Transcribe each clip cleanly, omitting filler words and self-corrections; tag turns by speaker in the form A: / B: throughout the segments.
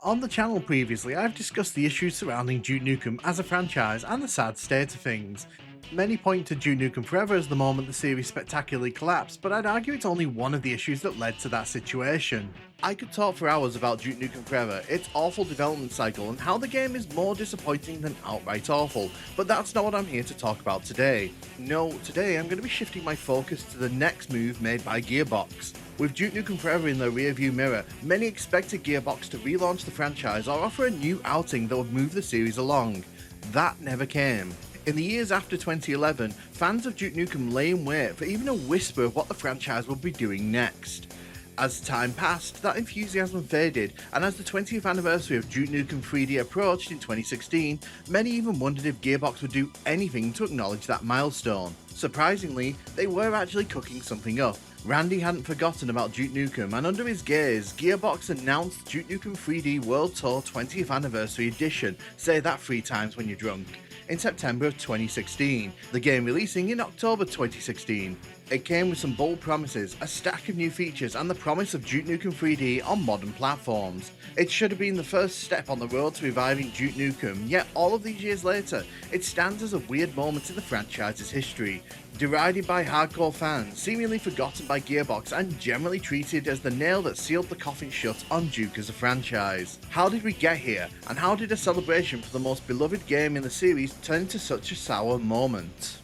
A: On the channel previously, I've discussed the issues surrounding Duke Nukem as a franchise and the sad state of things. Many point to Duke Nukem Forever as the moment the series spectacularly collapsed, but I'd argue it's only one of the issues that led to that situation. I could talk for hours about Duke Nukem Forever, its awful development cycle, and how the game is more disappointing than outright awful, but that's not what I'm here to talk about today. No, today I'm going to be shifting my focus to the next move made by Gearbox. With Duke Nukem Forever in the rearview mirror, many expected Gearbox to relaunch the franchise or offer a new outing that would move the series along. That never came. In the years after 2011, fans of Duke Nukem lay in wait for even a whisper of what the franchise would be doing next. As time passed, that enthusiasm faded, and as the 20th anniversary of Duke Nukem 3D approached in 2016, many even wondered if Gearbox would do anything to acknowledge that milestone. Surprisingly, they were actually cooking something up. Randy hadn't forgotten about Duke Nukem, and under his gaze, Gearbox announced Duke Nukem 3D World Tour 20th Anniversary Edition, say that 3 times when you're drunk, in September of 2016, the game releasing in October 2016. It came with some bold promises, a stack of new features, and the promise of Duke Nukem 3D on modern platforms. It should have been the first step on the road to reviving Duke Nukem, yet all of these years later, it stands as a weird moment in the franchise's history. Derided by hardcore fans, seemingly forgotten by Gearbox, and generally treated as the nail that sealed the coffin shut on Duke as a franchise. How did we get here, and how did a celebration for the most beloved game in the series turn into such a sour moment?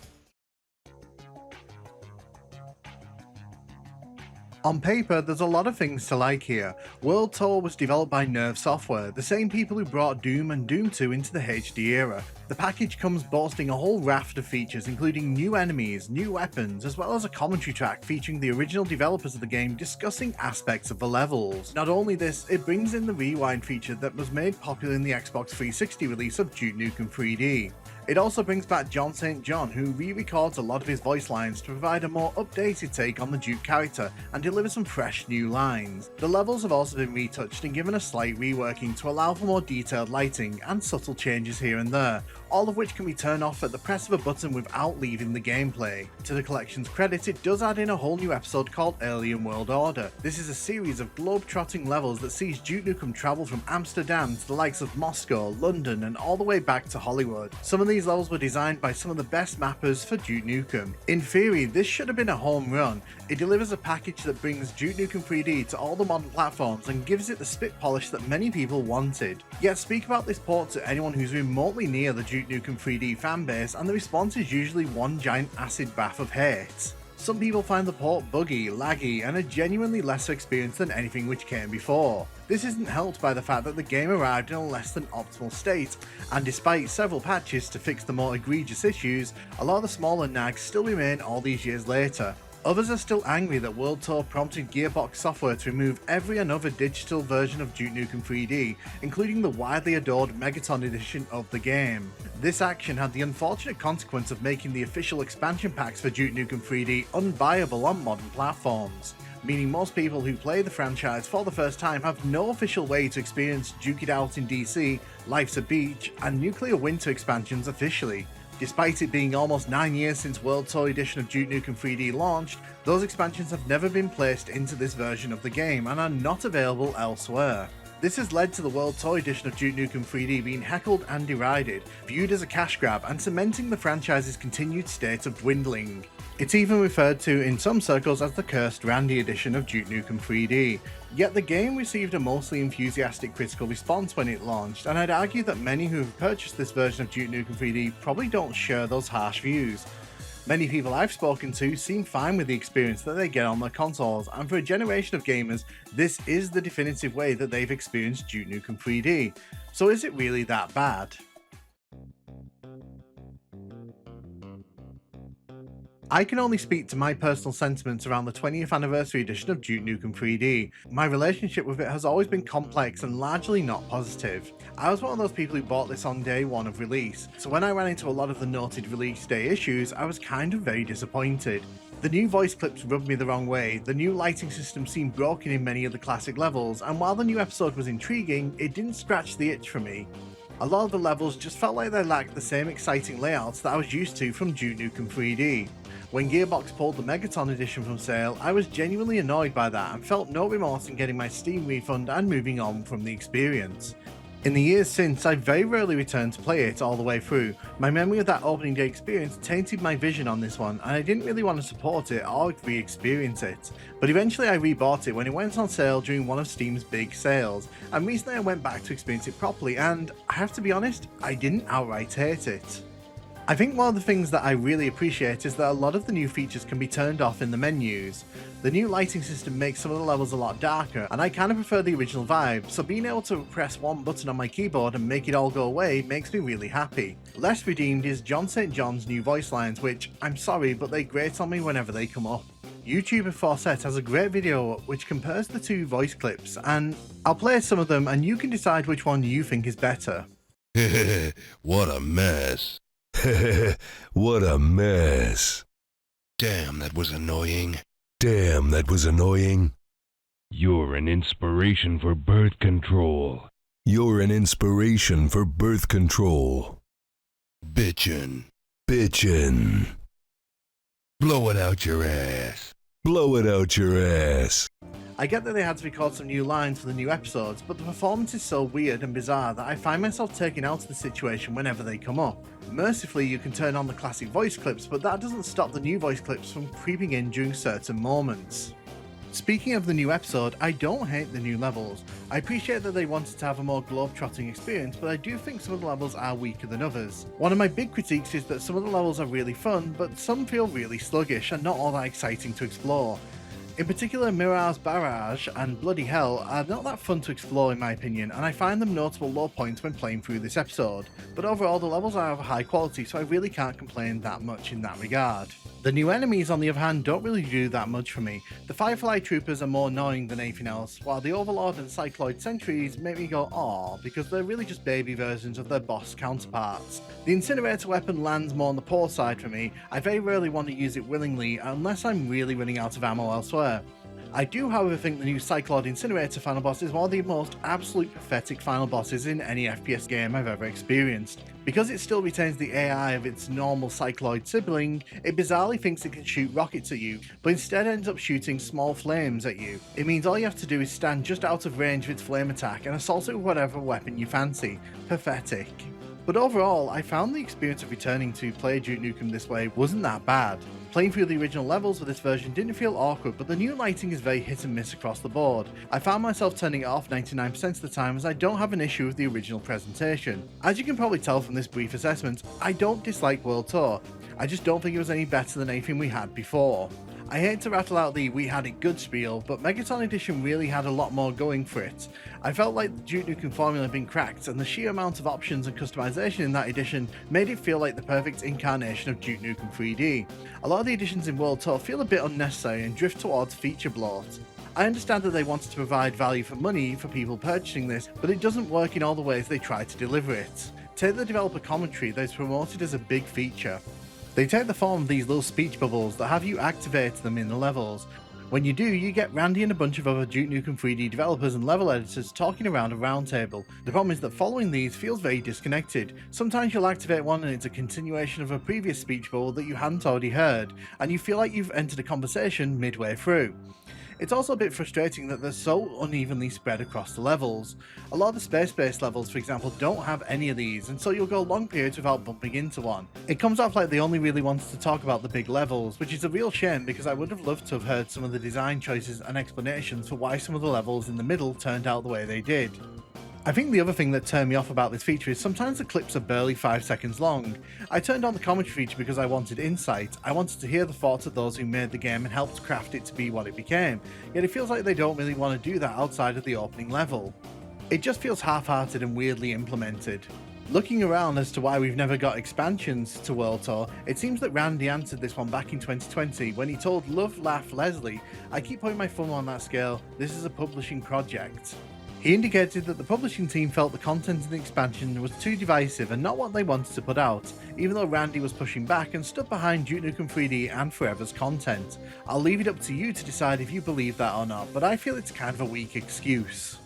A: On paper, there's a lot of things to like here. World Tour was developed by Nerve Software, the same people who brought Doom and Doom 2 into the HD era. The package comes boasting a whole raft of features, including new enemies, new weapons, as well as a commentary track featuring the original developers of the game discussing aspects of the levels. Not only this, it brings in the rewind feature that was made popular in the Xbox 360 release of Duke Nukem 3D. It also brings back John St. John, who re-records a lot of his voice lines to provide a more updated take on the Duke character and deliver some fresh new lines. The levels have also been retouched and given a slight reworking to allow for more detailed lighting and subtle changes here and there, all of which can be turned off at the press of a button without leaving the gameplay. To the collection's credit, it does add in a whole new episode called Alien World Order. This is a series of globe-trotting levels that sees Duke Nukem travel from Amsterdam to the likes of Moscow, London, and all the way back to Hollywood. Some of these levels were designed by some of the best mappers for Duke Nukem. In theory, this should have been a home run. It delivers a package that brings Duke Nukem 3D to all the modern platforms and gives it the spit polish that many people wanted. Yet speak about this port to anyone who's remotely near the Duke Nukem 3D fanbase, and the response is usually one giant acid bath of hate. Some people find the port buggy, laggy, and a genuinely lesser experience than anything which came before. This isn't helped by the fact that the game arrived in a less than optimal state, and despite several patches to fix the more egregious issues, a lot of the smaller nags still remain all these years later. Others are still angry that World Tour prompted Gearbox Software to remove every and other digital version of Duke Nukem 3D, including the widely adored Megaton edition of the game. This action had the unfortunate consequence of making the official expansion packs for Duke Nukem 3D unbuyable on modern platforms, meaning most people who play the franchise for the first time have no official way to experience Duke It Out in DC, Life's a Beach, and Nuclear Winter expansions officially. Despite it being almost 9 years since World Tour edition of Duke Nukem 3D launched, those expansions have never been placed into this version of the game and are not available elsewhere. This has led to the World Tour edition of Duke Nukem 3D being heckled and derided, viewed as a cash grab and cementing the franchise's continued state of dwindling. It's even referred to in some circles as the cursed Randy edition of Duke Nukem 3D, yet the game received a mostly enthusiastic critical response when it launched, and I'd argue that many who have purchased this version of Duke Nukem 3D probably don't share those harsh views. Many people I've spoken to seem fine with the experience that they get on their consoles, and for a generation of gamers, this is the definitive way that they've experienced Duke Nukem 3D. So is it really that bad? I can only speak to my personal sentiments around the 20th anniversary edition of Duke Nukem 3D. My relationship with it has always been complex and largely not positive. I was one of those people who bought this on day one of release, so when I ran into a lot of the noted release day issues, I was kind of very disappointed. The new voice clips rubbed me the wrong way, the new lighting system seemed broken in many of the classic levels, and while the new episode was intriguing, it didn't scratch the itch for me. A lot of the levels just felt like they lacked the same exciting layouts that I was used to from Duke Nukem 3D. When Gearbox pulled the Megaton edition from sale, I was genuinely annoyed by that and felt no remorse in getting my Steam refund and moving on from the experience. In the years since, I very rarely returned to play it all the way through. My memory of that opening day experience tainted my vision on this one, and I didn't really want to support it or re-experience it. But eventually I rebought it when it went on sale during one of Steam's big sales, and recently I went back to experience it properly, and I have to be honest, I didn't outright hate it. I think one of the things that I really appreciate is that a lot of the new features can be turned off in the menus. The new lighting system makes some of the levels a lot darker, and I kind of prefer the original vibe, so being able to press one button on my keyboard and make it all go away makes me really happy. Less redeemed is John St. John's new voice lines, which, I'm sorry, but they grate on me whenever they come up. YouTuber Fawcett has a great video which compares the two voice clips, and I'll play some of them and you can decide which one you think is better.
B: What a mess. What a mess. Damn, that was annoying. Damn, that was annoying.
C: You're an inspiration for birth control.
B: You're an inspiration for birth control. Bitchin'. Bitchin'. Blow it out your ass. Blow it out your ass.
A: I get that they had to record some new lines for the new episodes, but the performance is so weird and bizarre that I find myself taken out of the situation whenever they come up. Mercifully, you can turn on the classic voice clips, but that doesn't stop the new voice clips from creeping in during certain moments. Speaking of the new episode, I don't hate the new levels. I appreciate that they wanted to have a more globe-trotting experience, but I do think some of the levels are weaker than others. One of my big critiques is that some of the levels are really fun, but some feel really sluggish and not all that exciting to explore. In particular, Mirage Barrage and Bloody Hell are not that fun to explore in my opinion, and I find them notable low points when playing through this episode, but overall the levels are of high quality, so I really can't complain that much in that regard. The new enemies on the other hand don't really do that much for me. The Firefly Troopers are more annoying than anything else, while the Overlord and Cycloid Sentries make me go aww, because they're really just baby versions of their boss counterparts. The Incinerator weapon lands more on the poor side for me. I very rarely want to use it willingly unless I'm really running out of ammo elsewhere. I do however think the new Cycloid Incinerator final boss is one of the most absolute pathetic final bosses in any FPS game I've ever experienced. Because it still retains the AI of its normal Cycloid sibling, it bizarrely thinks it can shoot rockets at you, but instead ends up shooting small flames at you. It means all you have to do is stand just out of range of its flame attack and assault it with whatever weapon you fancy. Pathetic. But overall, I found the experience of returning to play Duke Nukem this way wasn't that bad. Playing through the original levels with this version didn't feel awkward, but the new lighting is very hit and miss across the board. I found myself turning it off 99% of the time as I don't have an issue with the original presentation. As you can probably tell from this brief assessment, I don't dislike World Tour. I just don't think it was any better than anything we had before. I hate to rattle out the "we had it good" spiel, but Megaton Edition really had a lot more going for it. I felt like the Duke Nukem formula had been cracked, and the sheer amount of options and customization in that edition made it feel like the perfect incarnation of Duke Nukem 3D. A lot of the additions in World Tour feel a bit unnecessary and drift towards feature bloat. I understand that they wanted to provide value for money for people purchasing this, but it doesn't work in all the ways they try to deliver it. Take the developer commentary that is promoted as a big feature. They take the form of these little speech bubbles that have you activate them in the levels. When you do, you get Randy and a bunch of other Duke Nukem 3D developers and level editors talking around a round table. The problem is that following these feels very disconnected. Sometimes you'll activate one and it's a continuation of a previous speech bubble that you hadn't already heard, and you feel like you've entered a conversation midway through. It's also a bit frustrating that they're so unevenly spread across the levels. A lot of the space-based levels, for example, don't have any of these, and so you'll go long periods without bumping into one. It comes off like they only really wanted to talk about the big levels, which is a real shame because I would have loved to have heard some of the design choices and explanations for why some of the levels in the middle turned out the way they did. I think the other thing that turned me off about this feature is sometimes the clips are barely 5 seconds long. I turned on the commentary feature because I wanted insight. I wanted to hear the thoughts of those who made the game and helped craft it to be what it became, yet it feels like they don't really want to do that outside of the opening level. It just feels half-hearted and weirdly implemented. Looking around as to why we've never got expansions to World Tour, it seems that Randy answered this one back in 2020 when he told Love Laugh Leslie, "I keep putting my thumb on that scale, this is a publishing project." He indicated that the publishing team felt the content in the expansion was too divisive and not what they wanted to put out, even though Randy was pushing back and stood behind Duke Nukem 3D and Forever's content. I'll leave it up to you to decide if you believe that or not, but I feel it's kind of a weak excuse.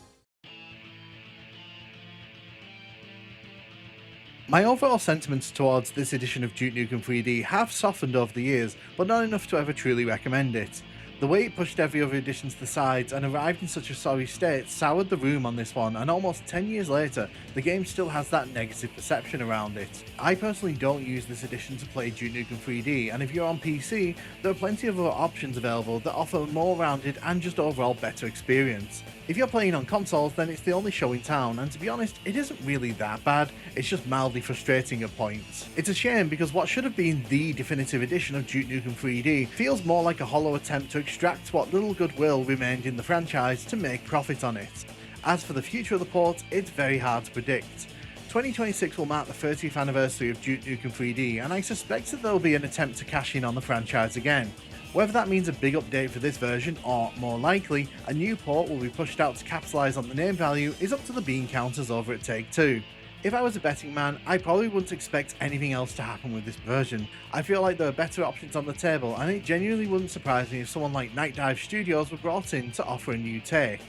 A: My overall sentiments towards this edition of Duke Nukem 3D have softened over the years, but not enough to ever truly recommend it. The way it pushed every other edition to the sides and arrived in such a sorry state soured the room on this one, and almost 10 years later, the game still has that negative perception around it. I personally don't use this edition to play Duke Nukem 3D, and if you're on PC, there are plenty of other options available that offer a more rounded and just overall better experience. If you're playing on consoles, then it's the only show in town, and to be honest, it isn't really that bad, it's just mildly frustrating at points. It's a shame because what should have been the definitive edition of Duke Nukem 3D feels more like a hollow attempt to extract what little goodwill remained in the franchise to make profit on it. As for the future of the port, it's very hard to predict. 2026 will mark the 30th anniversary of Duke Nukem 3D, and I suspect that there will be an attempt to cash in on the franchise again. Whether that means a big update for this version, or more likely, a new port will be pushed out to capitalise on the name value, is up to the bean counters over at Take-Two. If I was a betting man, I probably wouldn't expect anything else to happen with this version. I feel like there are better options on the table, and it genuinely wouldn't surprise me if someone like Night Dive Studios were brought in to offer a new take.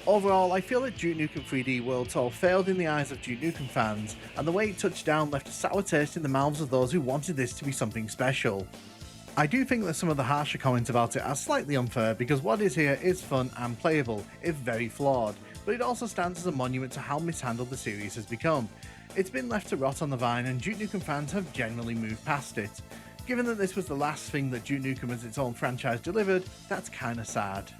A: Overall, I feel that Duke Nukem 3D World Tour failed in the eyes of Duke Nukem fans, and the way it touched down left a sour taste in the mouths of those who wanted this to be something special. I do think that some of the harsher comments about it are slightly unfair because what is here is fun and playable, if very flawed, but it also stands as a monument to how mishandled the series has become. It's been left to rot on the vine and Duke Nukem fans have generally moved past it. Given that this was the last thing that Duke Nukem as its own franchise delivered, that's kinda sad.